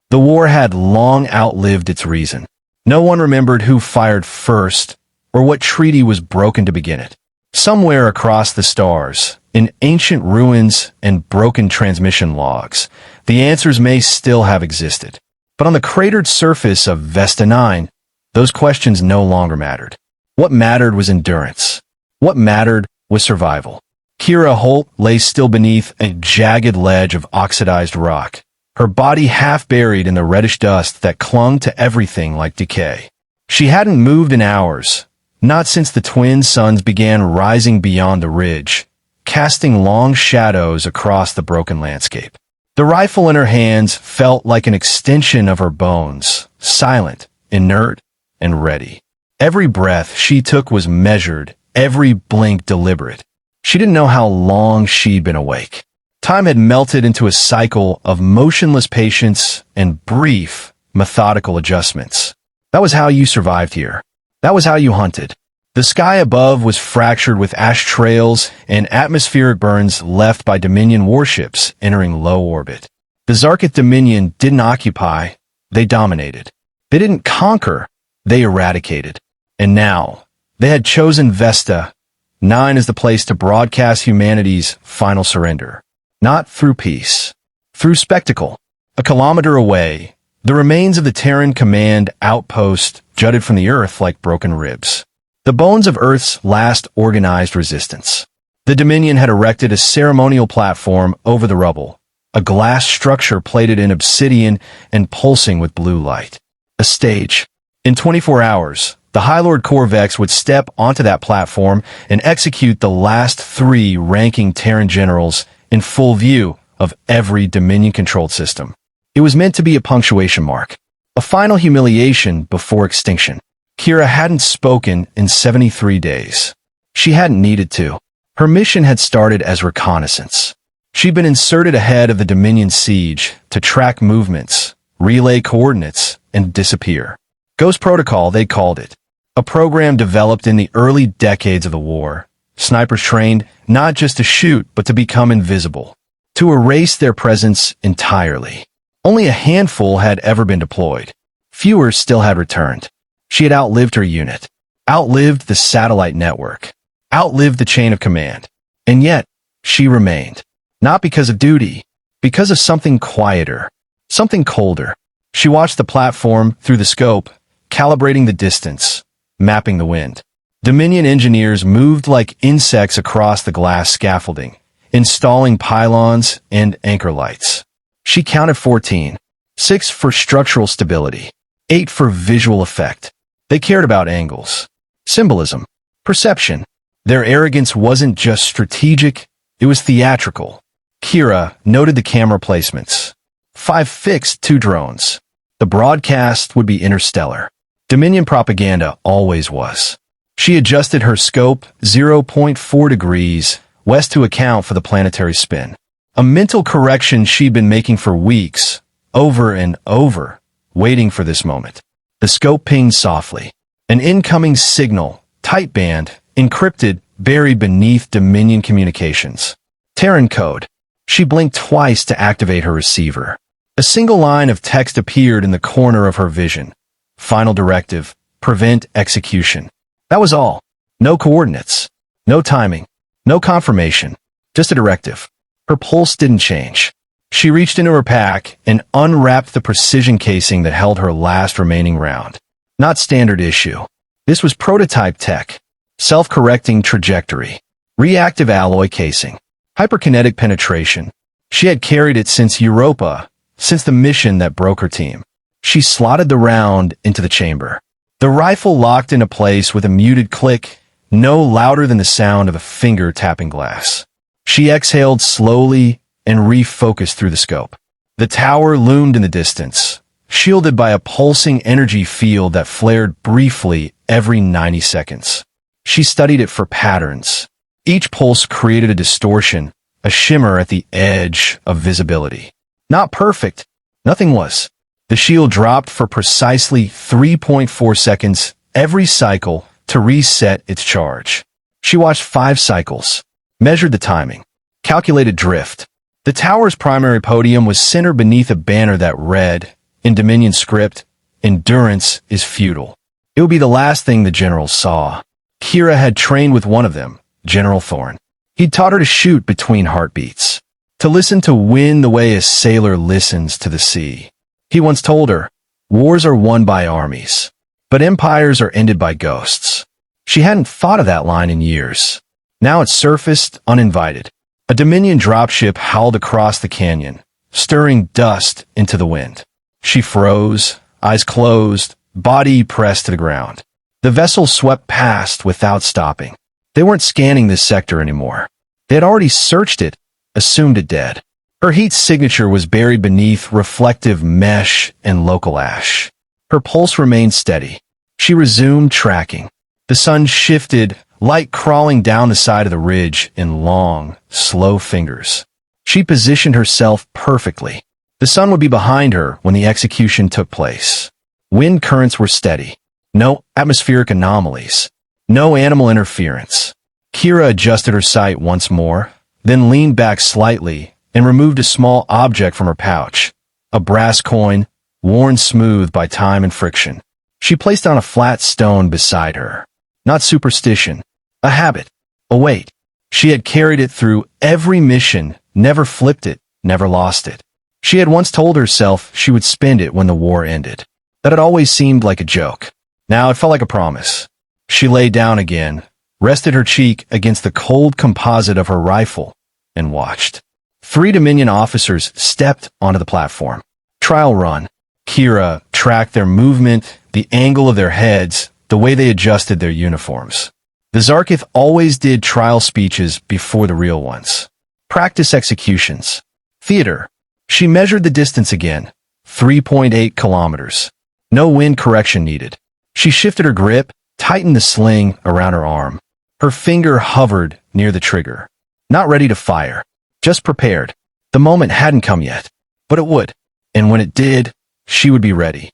The war had long outlived its reason. No one remembered who fired first or what treaty was broken to begin it. Somewhere across the stars, in ancient ruins and broken transmission logs, the answers may still have existed. But on the cratered surface of Vesta 9, those questions no longer mattered. What mattered was endurance. What mattered was survival. Keira Holt lay still beneath a jagged ledge of oxidized rock, her body half buried in the reddish dust that clung to everything like decay. She hadn't moved in hours, not since the twin suns began rising beyond the ridge, casting long shadows across the broken landscape. The rifle in her hands felt like an extension of her bones, silent, inert, and ready. Every breath she took was measured, every blink deliberate. She didn't know how long she'd been awake. Time had melted into a cycle of motionless patience and brief, methodical adjustments. That was how you survived here. That was how you hunted. The sky above was fractured with ash trails and atmospheric burns left by Dominion warships entering low orbit. The Zarketh Dominion didn't occupy, they dominated. They didn't conquer, they eradicated. And now, they had chosen Vesta 9 as the place to broadcast humanity's final surrender. Not through peace, through spectacle. A kilometer away, the remains of the Terran command outpost jutted from the earth like broken ribs. The bones of Earth's last organized resistance. The Dominion had erected a ceremonial platform over the rubble, a glass structure plated in obsidian and pulsing with blue light. A stage. In 24 hours, the High Lord Corvex would step onto that platform and execute the last 3 ranking Terran generals in full view of every Dominion-controlled system. It was meant to be a punctuation mark, a final humiliation before extinction. Keira hadn't spoken in 73 days. She hadn't needed to. Her mission had started as reconnaissance. She'd been inserted ahead of the Dominion siege to track movements, relay coordinates, and disappear. Ghost Protocol, they called it. A program developed in the early decades of the war. Snipers trained not just to shoot, but to become invisible, to erase their presence entirely. Only a handful had ever been deployed. Fewer still had returned. She had outlived her unit, outlived the satellite network, outlived the chain of command. And yet, she remained. Not because of duty, because of something quieter, something colder. She watched the platform through the scope, calibrating the distance, mapping the wind. Dominion engineers moved like insects across the glass scaffolding, installing pylons and anchor lights. She counted 14, 6 for structural stability, 8 for visual effect. They cared about angles, symbolism, perception. Their arrogance wasn't just strategic, it was theatrical. Keira noted the camera placements. 5 fixed, 2 drones. The broadcast would be interstellar. Dominion propaganda always was. She adjusted her scope 0.4 degrees west to account for the planetary spin. A mental correction she'd been making for weeks, over and over, waiting for this moment. The scope pinged softly. An incoming signal, tight band, encrypted, buried beneath Dominion communications. Terran code. She blinked twice to activate her receiver. A single line of text appeared in the corner of her vision. Final directive, prevent execution. That was all. No coordinates. No timing. No confirmation. Just a directive. Her pulse didn't change. She reached into her pack and unwrapped the precision casing that held her last remaining round. Not standard issue. This was prototype tech. Self-correcting trajectory. Reactive alloy casing. Hyperkinetic penetration. She had carried it since Europa, since the mission that broke her team. She slotted the round into the chamber. The rifle locked into place with a muted click, no louder than the sound of a finger tapping glass. She exhaled slowly and refocused through the scope. The tower loomed in the distance, shielded by a pulsing energy field that flared briefly every 90 seconds. She studied it for patterns. Each pulse created a distortion, a shimmer at the edge of visibility. Not perfect. Nothing was. The shield dropped for precisely 3.4 seconds every cycle to reset its charge. She watched 5 cycles, measured the timing, calculated drift. The tower's primary podium was centered beneath a banner that read, In Dominion script, endurance is futile. It would be the last thing the generals saw. Keira had trained with one of them, General Thorne. He'd taught her to shoot between heartbeats, to listen to wind the way a sailor listens to the sea. He once told her, "Wars are won by armies, but empires are ended by ghosts." She hadn't thought of that line in years. Now it surfaced uninvited. A Dominion dropship howled across the canyon, stirring dust into the wind. She froze, eyes closed, body pressed to the ground. The vessel swept past without stopping. They weren't scanning this sector anymore. They had already searched it, assumed it dead. Her heat signature was buried beneath reflective mesh and local ash. Her pulse remained steady. She resumed tracking. The sun shifted, light crawling down the side of the ridge in long, slow fingers. She positioned herself perfectly. The sun would be behind her when the execution took place. Wind currents were steady. No atmospheric anomalies. No animal interference. Keira adjusted her sight once more, then leaned back slightly and removed a small object from her pouch, a brass coin, worn smooth by time and friction. She placed it on a flat stone beside her. Not superstition, a habit, a weight. She had carried it through every mission, never flipped it, never lost it. She had once told herself she would spend it when the war ended. That had always seemed like a joke. Now it felt like a promise. She lay down again, rested her cheek against the cold composite of her rifle, and watched. 3 Dominion officers stepped onto the platform. Trial run. Keira tracked their movement, the angle of their heads, the way they adjusted their uniforms. The Zarketh always did trial speeches before the real ones. Practice executions. Theater. She measured the distance again. 3.8 kilometers. No wind correction needed. She shifted her grip, tightened the sling around her arm. Her finger hovered near the trigger. Not ready to fire. Just prepared. The moment hadn't come yet. But it would. And when it did, she would be ready.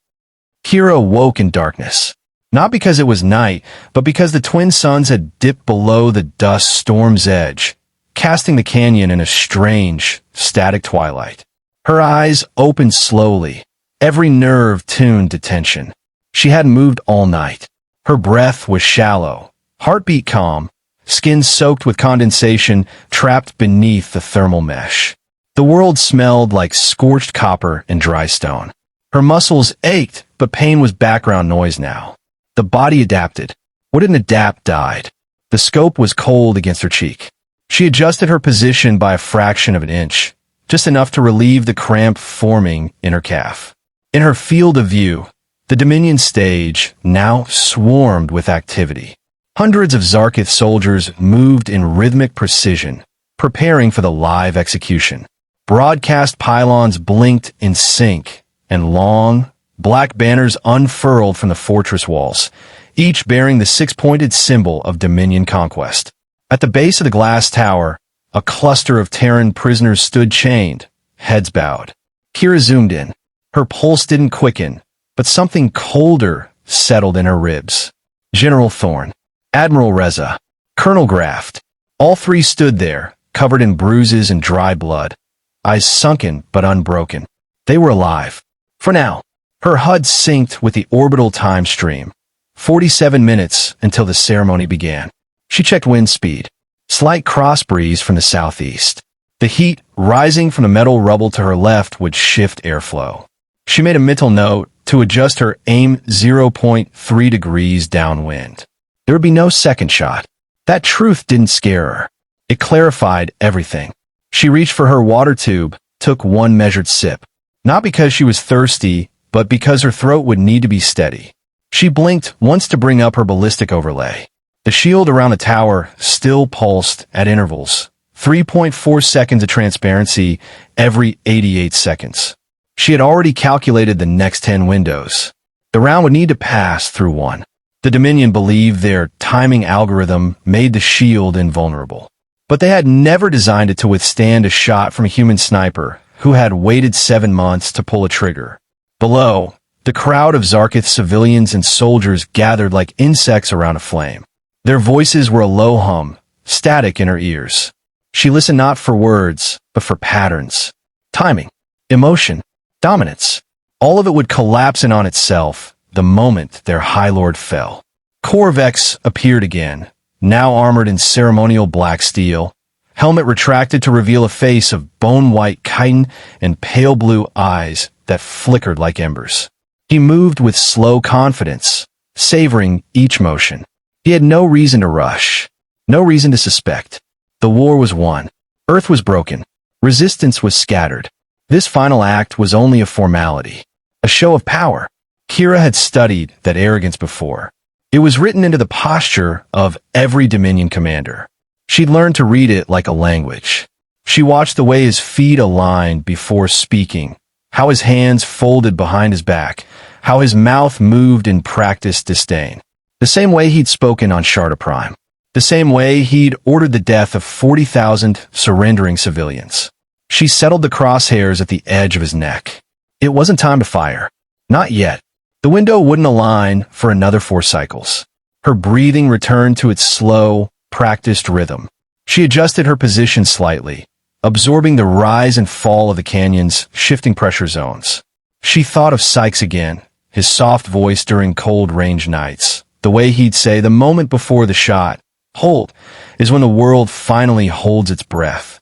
Keira woke in darkness. Not because it was night, but because the twin suns had dipped below the dust storm's edge, casting the canyon in a strange, static twilight. Her eyes opened slowly, every nerve tuned to tension. She hadn't moved all night. Her breath was shallow, heartbeat calm, skin soaked with condensation trapped beneath the thermal mesh. The world smelled like scorched copper and dry stone. Her muscles ached, but pain was background noise now. The body adapted. What didn't adapt died. The scope was cold against her cheek. She adjusted her position by a fraction of an inch, just enough to relieve the cramp forming in her calf. In her field of view, the Dominion stage now swarmed with activity. Hundreds of Zarketh soldiers moved in rhythmic precision, preparing for the live execution. Broadcast pylons blinked in sync, and long, black banners unfurled from the fortress walls, each bearing the 6-pointed symbol of Dominion conquest. At the base of the glass tower, a cluster of Terran prisoners stood chained, heads bowed. Keira zoomed in. Her pulse didn't quicken, but something colder settled in her ribs. General Thorne, Admiral Reza, Colonel Graft. All 3 stood there, covered in bruises and dry blood, eyes sunken but unbroken. They were alive. For now. Her HUD synced with the orbital time stream. 47 minutes until the ceremony began. She checked wind speed. Slight cross breeze from the southeast. The heat rising from the metal rubble to her left would shift airflow. She made a mental note to adjust her aim 0.3 degrees downwind. There would be no second shot. That truth didn't scare her. It clarified everything. She reached for her water tube, took one measured sip. Not because she was thirsty, but because her throat would need to be steady. She blinked once to bring up her ballistic overlay. The shield around the tower still pulsed at intervals, 3.4 seconds of transparency every 88 seconds. She had already calculated the next 10 windows. The round would need to pass through one. The Dominion believed their timing algorithm made the shield invulnerable. But they had never designed it to withstand a shot from a human sniper who had waited 7 months to pull a trigger. Below, the crowd of Zarketh civilians and soldiers gathered like insects around a flame. Their voices were a low hum, static in her ears. She listened not for words, but for patterns. Timing, emotion, dominance. All of it would collapse in on itself the moment their High Lord fell. Corvex appeared again, now armored in ceremonial black steel, helmet retracted to reveal a face of bone-white chitin and pale blue eyes that flickered like embers. He moved with slow confidence, savoring each motion. He had no reason to rush, no reason to suspect. The war was won. Earth was broken. Resistance was scattered. This final act was only a formality, a show of power. Keira had studied that arrogance before. It was written into the posture of every Dominion commander. She'd learned to read it like a language. She watched the way his feet aligned before speaking, how his hands folded behind his back, how his mouth moved in practiced disdain. The same way he'd spoken on Sharda Prime. The same way he'd ordered the death of 40,000 surrendering civilians. She settled the crosshairs at the edge of his neck. It wasn't time to fire. Not yet. The window wouldn't align for another 4 cycles. Her breathing returned to its slow, practiced rhythm. She adjusted her position slightly, absorbing the rise and fall of the canyon's shifting pressure zones. She thought of Sykes again, his soft voice during cold range nights, the way he'd say the moment before the shot, "Holt," is when the world finally holds its breath.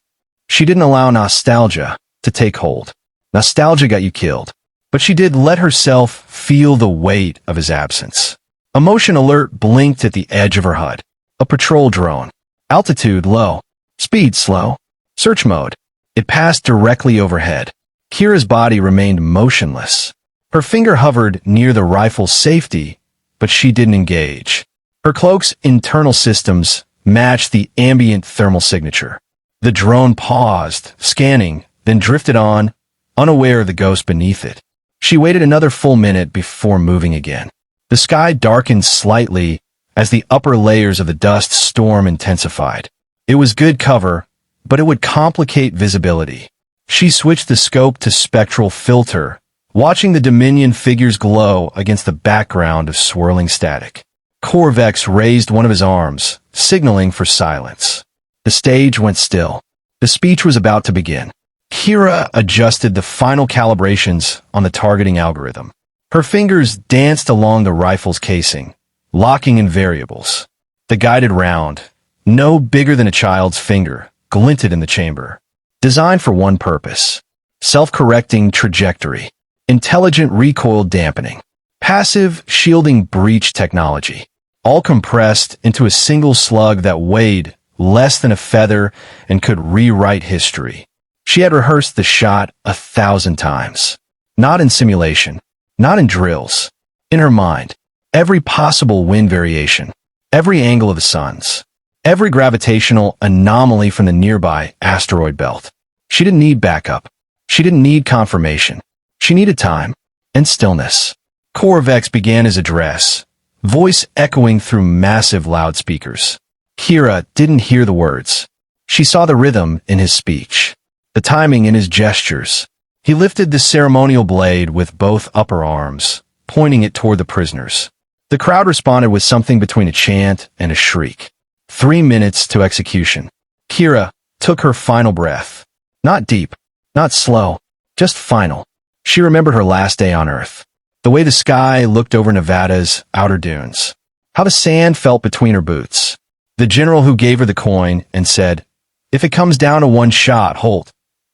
She didn't allow nostalgia to take hold. Nostalgia got you killed. But she did let herself feel the weight of his absence. A motion alert blinked at the edge of her HUD. A patrol drone. Altitude low. Speed slow. Search mode. It passed directly overhead. Kira's body remained motionless. Her finger hovered near the rifle's safety, but she didn't engage. Her cloak's internal systems matched the ambient thermal signature. The drone paused, scanning, then drifted on, unaware of the ghost beneath it. She waited another full minute before moving again. The sky darkened slightly as the upper layers of the dust storm intensified. It was good cover, but it would complicate visibility. She switched the scope to spectral filter, watching the Dominion figures glow against the background of swirling static. Corvex raised one of his arms, signaling for silence. The stage went still. The speech was about to begin. Keira adjusted the final calibrations on the targeting algorithm. Her fingers danced along the rifle's casing, locking in variables. The guided round, no bigger than a child's finger, glinted in the chamber. Designed for one purpose: self-correcting trajectory, intelligent recoil dampening, passive shielding breach technology, all compressed into a single slug that weighed less than a feather and could rewrite history. She had rehearsed the shot 1,000 times. Not in simulation, not in drills. In her mind, every possible wind variation, every angle of the suns, every gravitational anomaly from the nearby asteroid belt. She didn't need backup. She didn't need confirmation. She needed time and stillness. Corvex began his address, voice echoing through massive loudspeakers. Keira didn't hear the words. She saw the rhythm in his speech, the timing in his gestures. He lifted the ceremonial blade with both upper arms, pointing it toward the prisoners. The crowd responded with something between a chant and a shriek. 3 minutes to execution. Keira took her final breath. Not deep, not slow, just final. She remembered her last day on Earth. The way the sky looked over Nevada's outer dunes. How the sand felt between her boots. The general who gave her the coin and said, "If it comes down to one shot, Holt,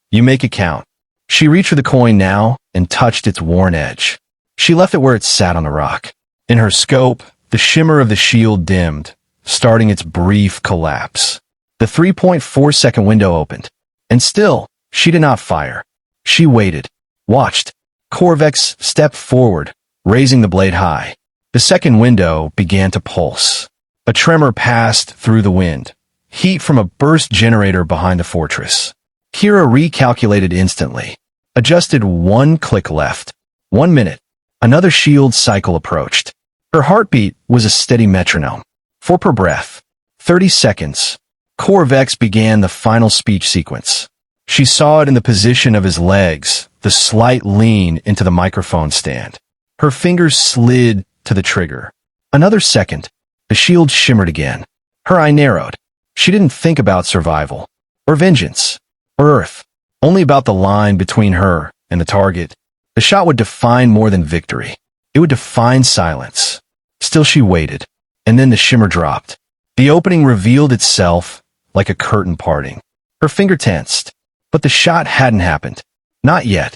you make it count." She reached for the coin now and touched its worn edge. She left it where it sat on the rock. In her scope, the shimmer of the shield dimmed, starting its brief collapse. The 3.4-second window opened. And still, she did not fire. She waited, watched. Corvex stepped forward, raising the blade high. The second window began to pulse. A tremor passed through the wind. Heat from a burst generator behind the fortress. Keira recalculated instantly. Adjusted 1 click left. 1 minute. Another shield cycle approached. Her heartbeat was a steady metronome. 4 per breath. 30 seconds. Corvex began the final speech sequence. She saw it in the position of his legs, the slight lean into the microphone stand. Her fingers slid to the trigger. Another second. The shield shimmered again. Her eye narrowed. She didn't think about survival, or vengeance, or Earth, only about the line between her and the target. The shot would define more than victory. It would define silence. Still she waited, and then the shimmer dropped. The opening revealed itself like a curtain parting. Her finger tensed, but the shot hadn't happened. Not yet.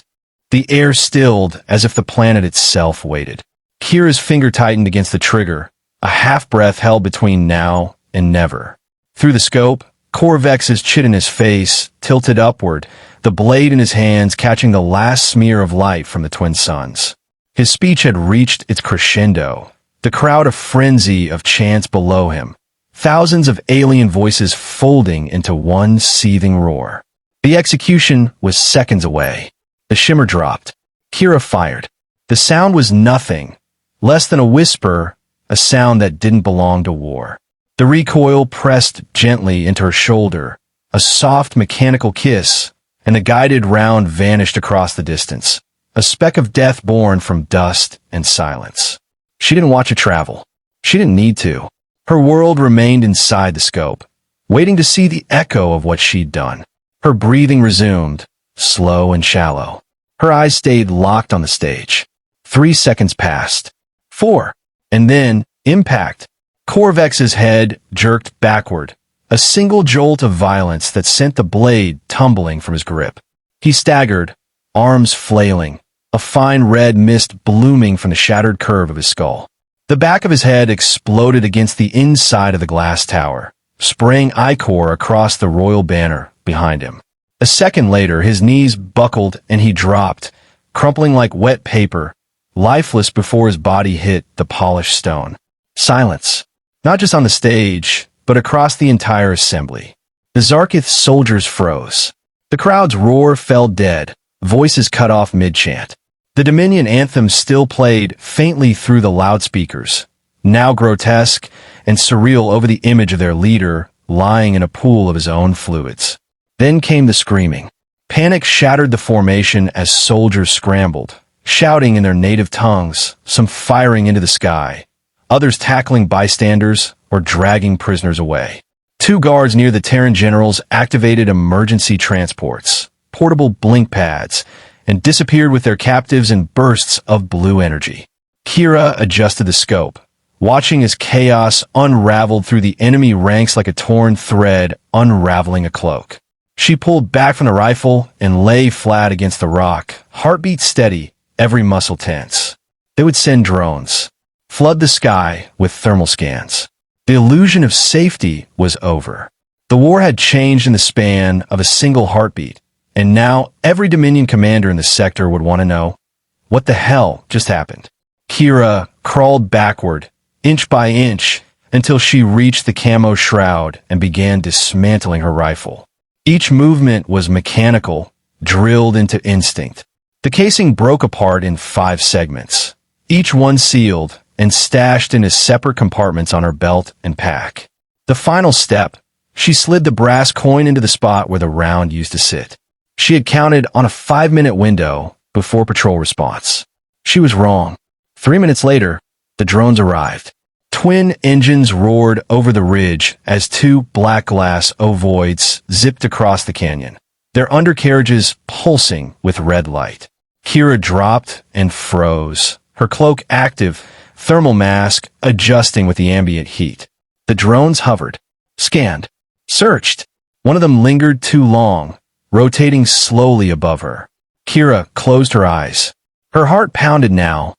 The air stilled as if the planet itself waited. Keira's finger tightened against the trigger, a half-breath held between now and never. Through the scope, Corvex's chitinous face tilted upward, the blade in his hands catching the last smear of light from the twin suns. His speech had reached its crescendo, the crowd a frenzy of chants below him, thousands of alien voices folding into one seething roar. The execution was seconds away. The shimmer dropped. Keira fired. The sound was nothing, less than a whisper, a sound that didn't belong to war. The recoil pressed gently into her shoulder, a soft mechanical kiss, and the guided round vanished across the distance, a speck of death born from dust and silence. She didn't watch it travel. She didn't need to. Her world remained inside the scope, waiting to see the echo of what she'd done. Her breathing resumed, slow and shallow. Her eyes stayed locked on the stage. 3 seconds passed. 4. And then, impact. Corvex's head jerked backward, a single jolt of violence that sent the blade tumbling from his grip. He staggered, arms flailing, a fine red mist blooming from the shattered curve of his skull. The back of his head exploded against the inside of the glass tower, spraying ichor across the royal banner behind him. A second later, his knees buckled and he dropped, crumpling like wet paper, lifeless before his body hit the polished stone. Silence. Not just on the stage, but across the entire assembly. The Zarketh soldiers froze. The crowd's roar fell dead, voices cut off mid-chant. The Dominion anthem still played faintly through the loudspeakers, now grotesque and surreal over the image of their leader lying in a pool of his own fluids. Then came the screaming. Panic shattered the formation as soldiers scrambled, shouting in their native tongues, some firing into the sky, others tackling bystanders or dragging prisoners away. 2 guards near the Terran generals activated emergency transports, portable blink pads, and disappeared with their captives in bursts of blue energy. Keira adjusted the scope, watching as chaos unraveled through the enemy ranks like a torn thread unraveling a cloak. She pulled back from the rifle and lay flat against the rock, heartbeat steady, every muscle tense. They would send drones, flood the sky with thermal scans. The illusion of safety was over. The war had changed in the span of a single heartbeat, and now every Dominion commander in the sector would want to know, what the hell just happened? Keira crawled backward, inch by inch, until she reached the camo shroud and began dismantling her rifle. Each movement was mechanical, drilled into instinct. The casing broke apart in 5 segments, each one sealed and stashed into separate compartments on her belt and pack. The final step, she slid the brass coin into the spot where the round used to sit. She had counted on a 5-minute window before patrol response. She was wrong. 3 minutes later, the drones arrived. Twin engines roared over the ridge as 2 black glass ovoids zipped across the canyon, their undercarriages pulsing with red light. Keira dropped and froze, her cloak active, thermal mask adjusting with the ambient heat. The drones hovered, scanned, searched. One of them lingered too long, rotating slowly above her. Keira closed her eyes. Her heart pounded now,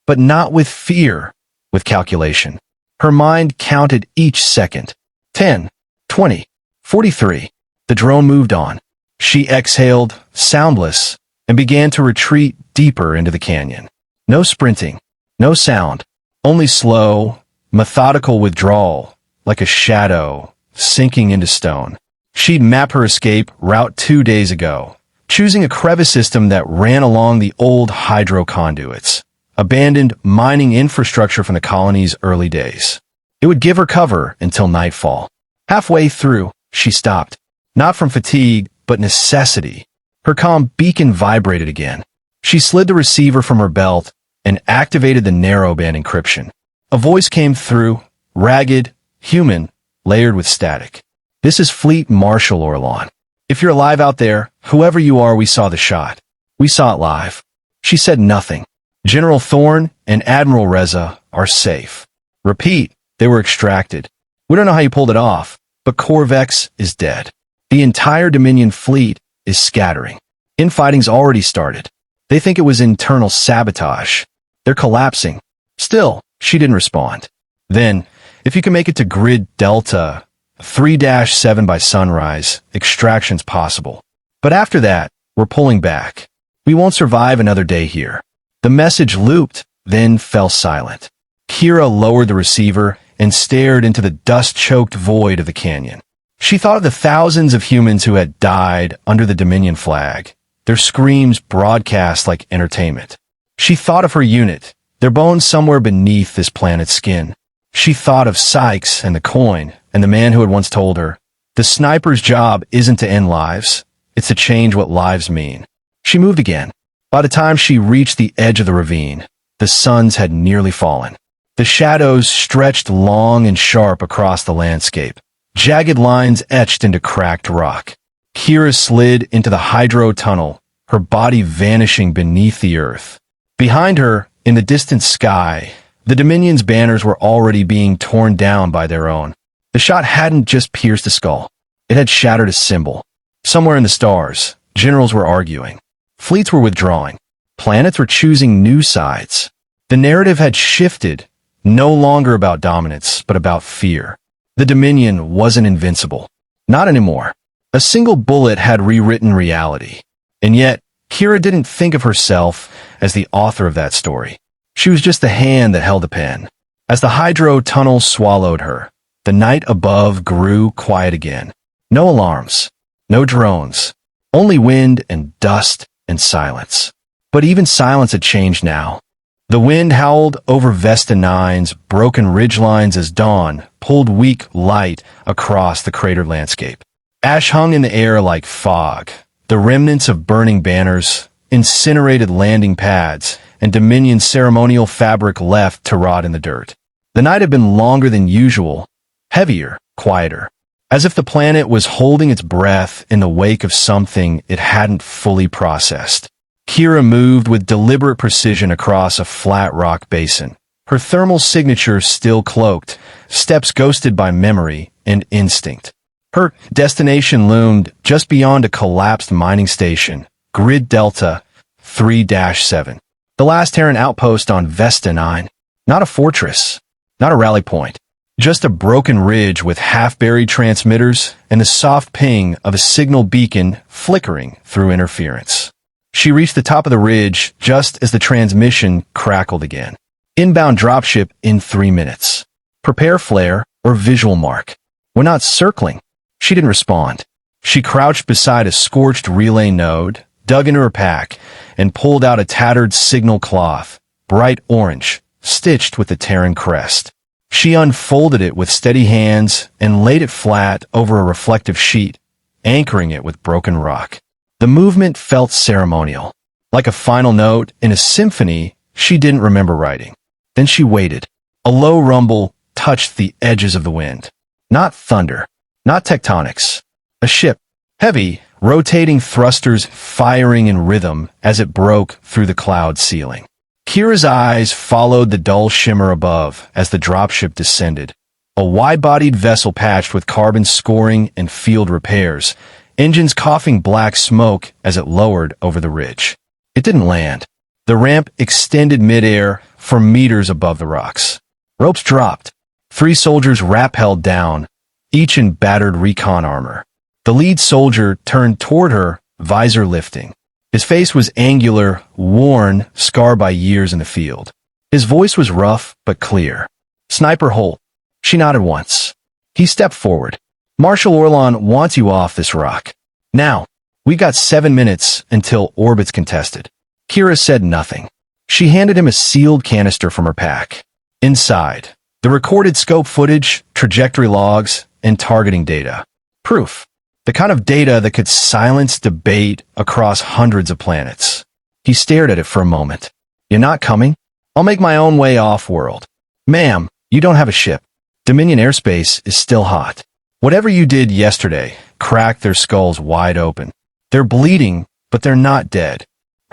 but not with fear, with calculation. Her mind counted each second. 10, 20, 43. The drone moved on. She exhaled, soundless, and began to retreat deeper into the canyon. No sprinting, no sound, only slow, methodical withdrawal, like a shadow sinking into stone. She'd mapped her escape route 2 days ago, choosing a crevice system that ran along the old hydro conduits, abandoned mining infrastructure from the colony's early days. It would give her cover until nightfall. Halfway through, she stopped, not from fatigue, but necessity. Her comm beacon vibrated again. She slid the receiver from her belt and activated the narrowband encryption. A voice came through, ragged, human, layered with static. "This is Fleet Marshal Orlan. If you're alive out there, whoever you are, we saw the shot. We saw it live." She said nothing. General Thorne and Admiral Reza are safe. Repeat, they were extracted. We don't know how you pulled it off, but Corvex is dead. The entire Dominion fleet is scattering. Infighting's already started. They think it was internal sabotage. They're collapsing. Still, she didn't respond. Then, if you can make it to Grid Delta 3-7 by sunrise, extraction's possible. But after that, we're pulling back. We won't survive another day here. The message looped, then fell silent. Keira lowered the receiver and stared into the dust-choked void of the canyon. She thought of the thousands of humans who had died under the Dominion flag, their screams broadcast like entertainment. She thought of her unit, their bones somewhere beneath this planet's skin. She thought of Sykes and the coin, and the man who had once told her, "The sniper's job isn't to end lives, it's to change what lives mean." She moved again. By the time she reached the edge of the ravine, the suns had nearly fallen. The shadows stretched long and sharp across the landscape, jagged lines etched into cracked rock. Keira slid into the hydro tunnel, her body vanishing beneath the earth. Behind her, in the distant sky, the Dominion's banners were already being torn down by their own. The shot hadn't just pierced a skull. It had shattered a symbol. Somewhere in the stars, generals were arguing. Fleets were withdrawing. Planets were choosing new sides. The narrative had shifted, no longer about dominance, but about fear. The Dominion wasn't invincible. Not anymore. A single bullet had rewritten reality. And yet, Keira didn't think of herself as the author of that story. She was just the hand that held the pen. As the hydro tunnel swallowed her, the night above grew quiet again. No alarms, no drones, only wind and dust and silence. But even silence had changed now. The wind howled over Vesta 9's broken ridgelines as dawn pulled weak light across the cratered landscape. Ash hung in the air like fog, the remnants of burning banners, incinerated landing pads, and Dominion ceremonial fabric left to rot in the dirt. The night had been longer than usual, heavier, quieter, as if the planet was holding its breath in the wake of something it hadn't fully processed. Keira moved with deliberate precision across a flat rock basin, her thermal signature still cloaked, steps ghosted by memory and instinct. Her destination loomed just beyond a collapsed mining station, Grid Delta 3-7. The last Terran outpost on Vesta 9. Not a fortress, not a rally point, just a broken ridge with half-buried transmitters and the soft ping of a signal beacon flickering through interference. She reached the top of the ridge just as the transmission crackled again. Inbound dropship in 3 minutes. Prepare flare or visual mark. We're not circling. She didn't respond. She crouched beside a scorched relay node, dug into her pack, and pulled out a tattered signal cloth, bright orange, stitched with the Terran crest. She unfolded it with steady hands and laid it flat over a reflective sheet, anchoring it with broken rock. The movement felt ceremonial, like a final note in a symphony she didn't remember writing. Then she waited. A low rumble touched the edges of the wind. Not thunder, not tectonics. A ship, heavy, rotating thrusters firing in rhythm as it broke through the cloud ceiling. Keira's eyes followed the dull shimmer above as the dropship descended. A wide-bodied vessel patched with carbon scoring and field repairs, engines coughing black smoke as it lowered over the ridge. It didn't land. The ramp extended midair for meters above the rocks. Ropes dropped. 3 soldiers rappelled down, each in battered recon armor. The lead soldier turned toward her, visor lifting. His face was angular, worn, scarred by years in the field. His voice was rough but clear. "Sniper Holt." She nodded once. He stepped forward. "Marshal Orlon wants you off this rock. Now, we got 7 minutes until orbit's contested." Keira said nothing. She handed him a sealed canister from her pack. Inside, the recorded scope footage, trajectory logs, and targeting data. Proof. The kind of data that could silence debate across hundreds of planets. He stared at it for a moment. "You're not coming? I'll make my own way off-world." "Ma'am, you don't have a ship. Dominion airspace is still hot. Whatever you did yesterday cracked their skulls wide open. They're bleeding, but they're not dead."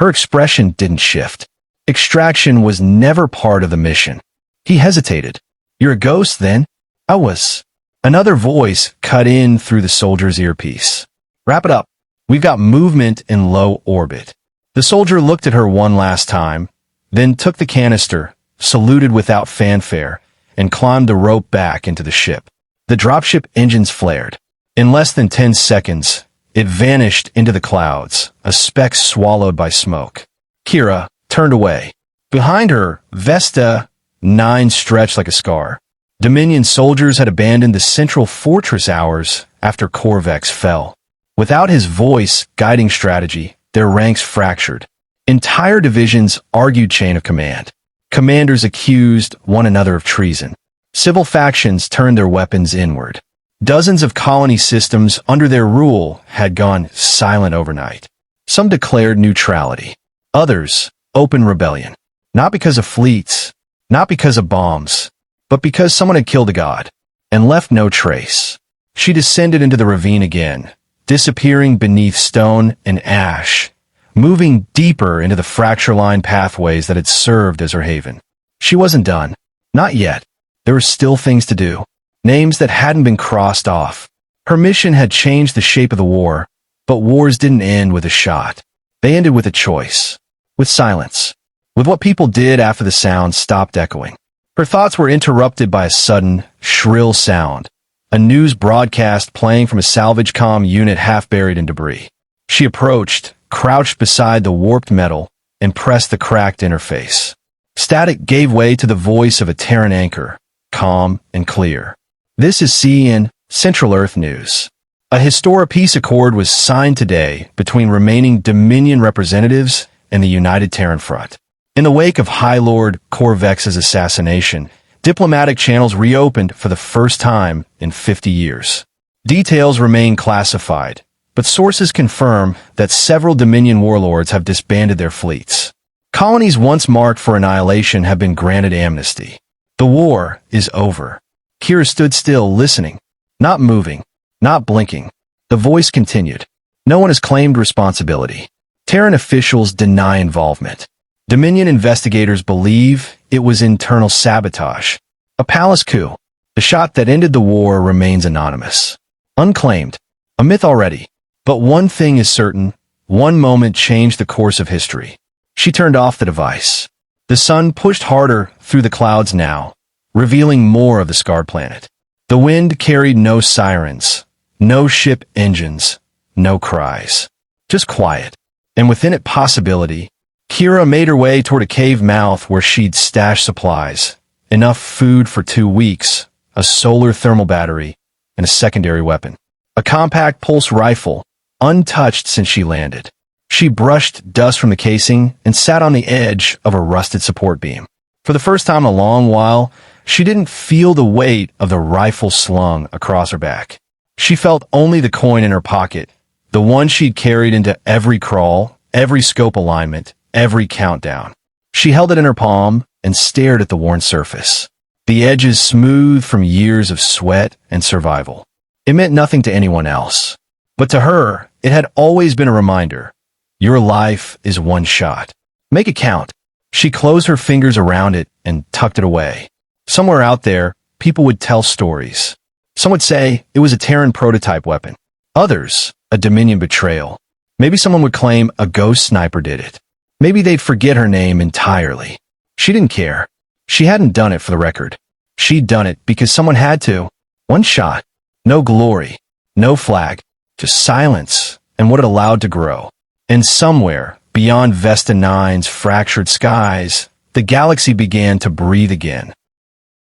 Her expression didn't shift. Extraction was never part of the mission. He hesitated. "You're a ghost, then?" "I was." Another voice cut in through the soldier's earpiece. "Wrap it up. We've got movement in low orbit." The soldier looked at her one last time, then took the canister, saluted without fanfare, and climbed the rope back into the ship. The dropship engines flared. In less than 10 seconds, it vanished into the clouds, a speck swallowed by smoke. Keira turned away. Behind her, Vesta 9 stretched like a scar. Dominion soldiers had abandoned the central fortress hours after Corvex fell. Without his voice guiding strategy, their ranks fractured. Entire divisions argued chain of command. Commanders accused one another of treason. Civil factions turned their weapons inward. Dozens of colony systems under their rule had gone silent overnight. Some declared neutrality. Others, open rebellion. Not because of fleets, not because of bombs, but because someone had killed a god and left no trace. She descended into the ravine again, disappearing beneath stone and ash, moving deeper into the fracture-lined pathways that had served as her haven. She wasn't done. Not yet. There were still things to do. Names that hadn't been crossed off. Her mission had changed the shape of the war, but wars didn't end with a shot. They ended with a choice. With silence. With what people did after the sound stopped echoing. Her thoughts were interrupted by a sudden, shrill sound. A news broadcast playing from a salvage comm unit half buried in debris. She approached, crouched beside the warped metal, and pressed the cracked interface. Static gave way to the voice of a Terran anchor, calm and clear. "This is CN, Central Earth News. A Histora peace accord was signed today between remaining Dominion representatives and the United Terran Front. In the wake of High Lord Corvex's assassination, diplomatic channels reopened for the first time in 50 years. Details remain classified, but sources confirm that several Dominion warlords have disbanded their fleets. Colonies once marked for annihilation have been granted amnesty. The war is over." Keira stood still, listening, not moving, not blinking. The voice continued. "No one has claimed responsibility. Terran officials deny involvement. Dominion investigators believe it was internal sabotage. A palace coup. The shot that ended the war remains anonymous. Unclaimed. A myth already. But one thing is certain. One moment changed the course of history." She turned off the device. The sun pushed harder through the clouds now, revealing more of the scarred planet. The wind carried no sirens, no ship engines, no cries. Just quiet. And within it possibility. Keira made her way toward a cave mouth where she'd stashed supplies. Enough food for 2 weeks, a solar thermal battery, and a secondary weapon. A compact pulse rifle, untouched since she landed. She brushed dust from the casing and sat on the edge of a rusted support beam. For the first time in a long while, she didn't feel the weight of the rifle slung across her back. She felt only the coin in her pocket, the one she'd carried into every crawl, every scope alignment, every countdown. She held it in her palm and stared at the worn surface. The edges smooth from years of sweat and survival. It meant nothing to anyone else. But to her, it had always been a reminder. Your life is one shot. Make it count. She closed her fingers around it and tucked it away. Somewhere out there, people would tell stories. Some would say it was a Terran prototype weapon. Others, a Dominion betrayal. Maybe someone would claim a ghost sniper did it. Maybe they'd forget her name entirely. She didn't care. She hadn't done it for the record. She'd done it because someone had to. One shot. No glory. No flag. Just silence and what it allowed to grow. And somewhere, beyond Vesta 9's fractured skies, the galaxy began to breathe again.